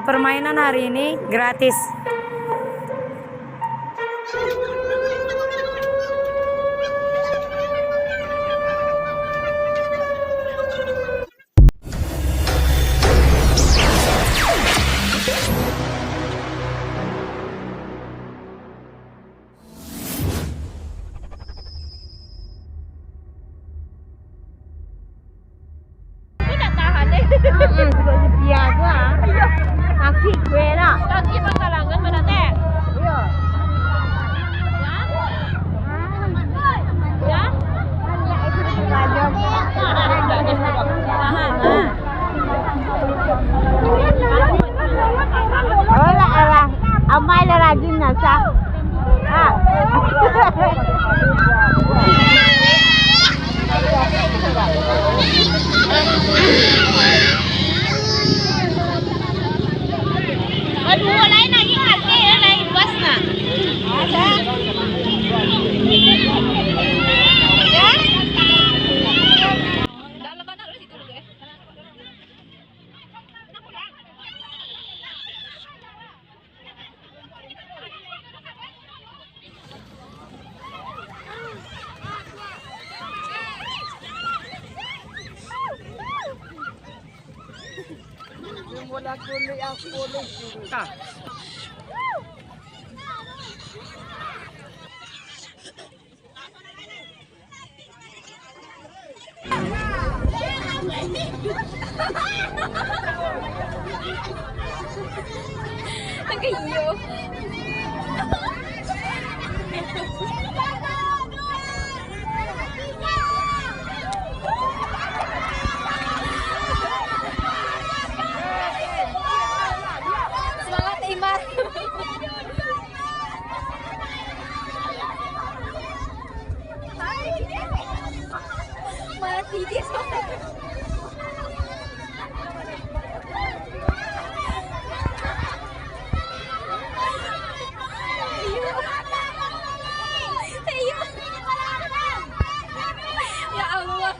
Permainan hari ini gratis. Kaki gue lah. Kaki pangkalangan mana teh? Iya. Ya? Ya itu belajar. Oh lah, amai lah rajin nasa. Ah. Aduh, lain lagi ngerti ya, lain bas nak. Ada. Ya? Dalam mana lu situ dulu ya? Mula kulit aku kulit. Kayo. Semangat Imar. Mati dia. Ya Allah.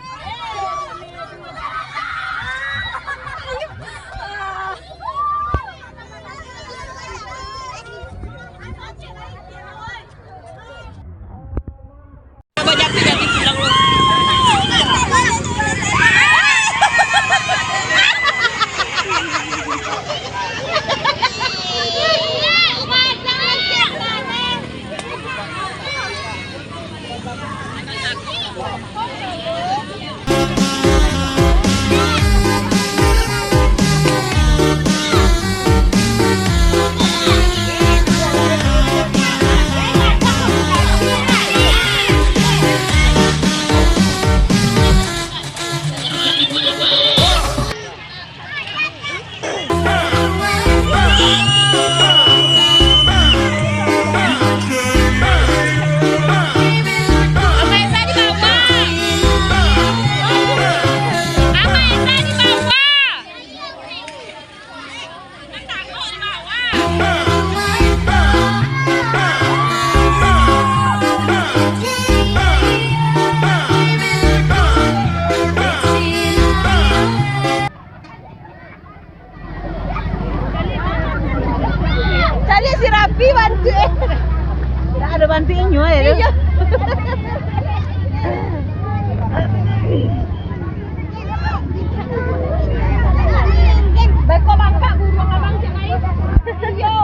Ada bantuinnya ya. Iya. Baik kok langka burung abang cenai. Yo.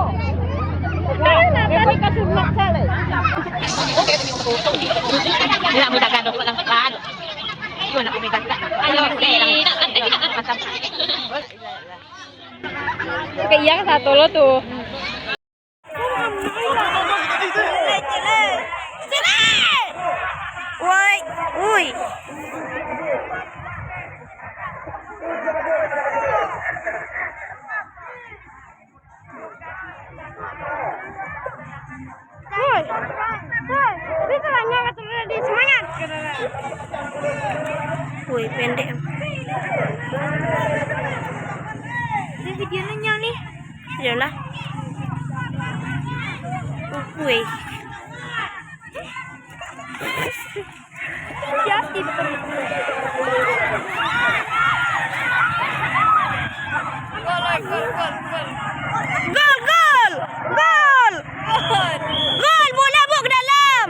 Beko kasih maksa le. Tidak mudah kan dok lang kan. Yo nak kumita. Ayo, kita lang. Macam. Kayak iya kan satu lo tuh. Woi, woi. Woi, woi, bisa nanya di semangat. Woi, pendek. Ini videonya nih. Yalah. Woi. Jadi Gol, gol. Gol. Gol, bola bawa ke dalam.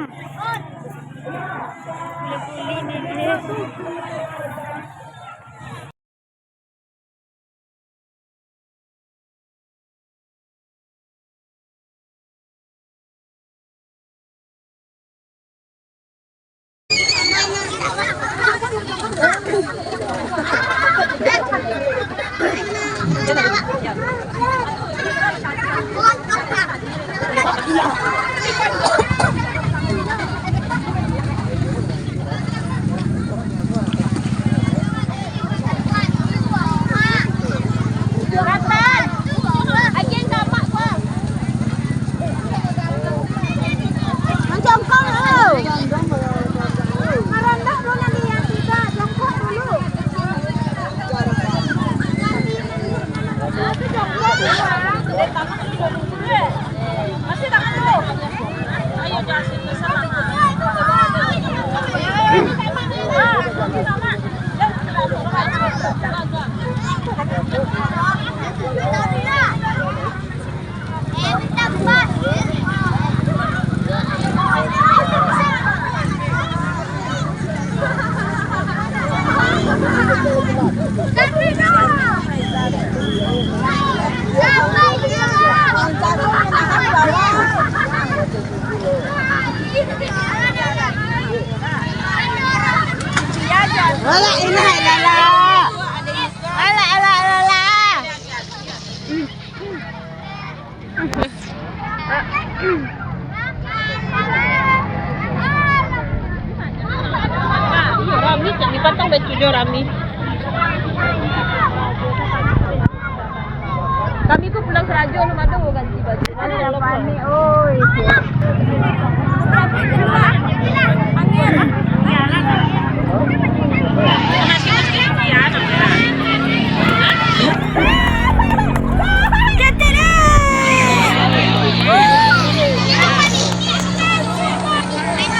Wala ilaha illallah. Ala ala ala. Rami, di pantang bet tujuh Rami. Kami ko pulang serajo, lumado mo ganti baju. Ano lapan ni, oy.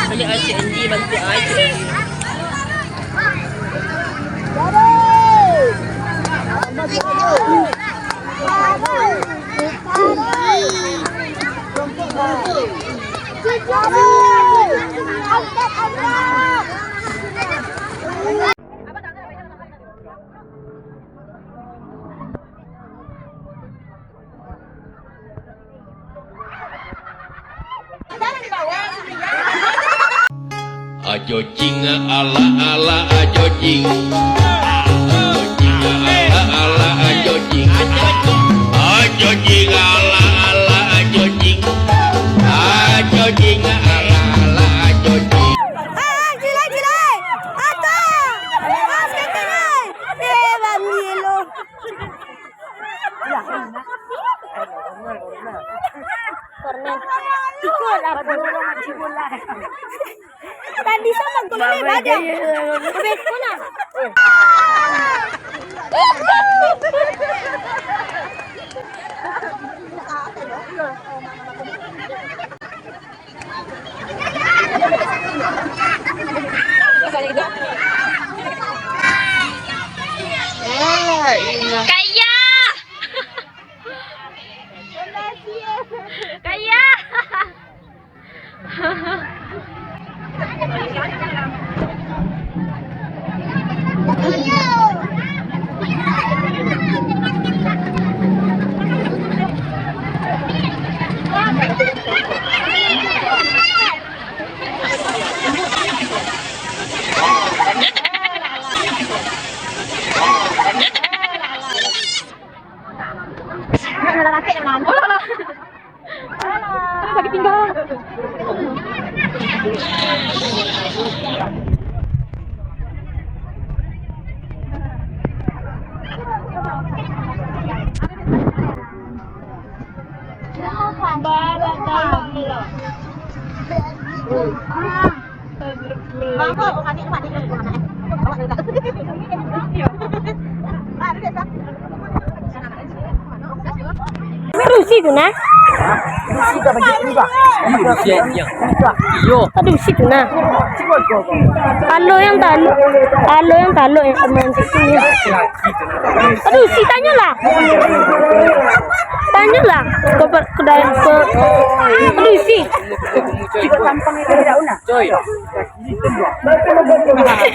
Banyak aja bantu aja. Ajo jing ala ala ajo jing, ajo jing ala ala ajo jing, ajo jing ala ala ajo jing, ajo jing ala ala ajo jing. Ah, gilai, gilai. Ata. Basket gilai. Banggilo. Ikut apa bola. Tadi sama gulung badan. Ubet ko na. Kaya! Kaya! Sakit pinggang. Rusi tu na. Aduh situ na. Talo yang kemarin sini. Aduh si tanyalah. Ke dalam ke. Aduh si. Nah.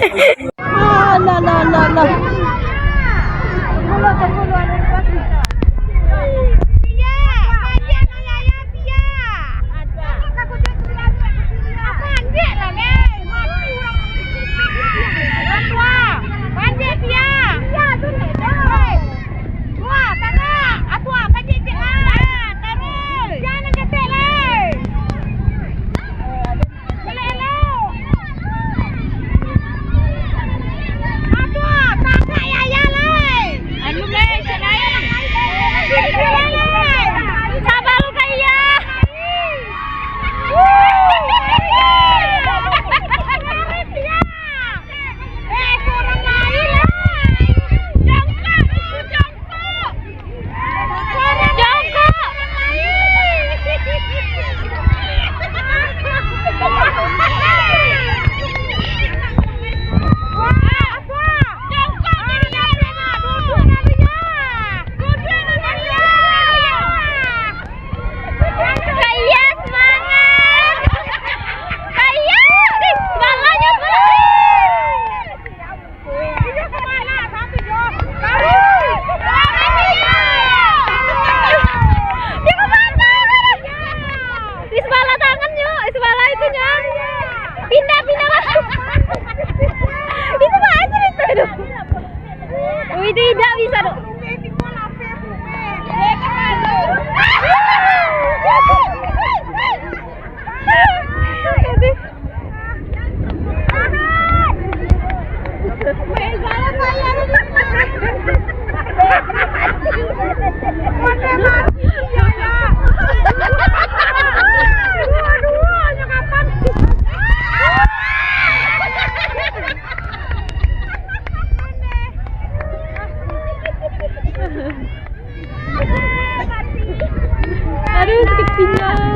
Tidak bisa dong. Aduh, sakit pinggang.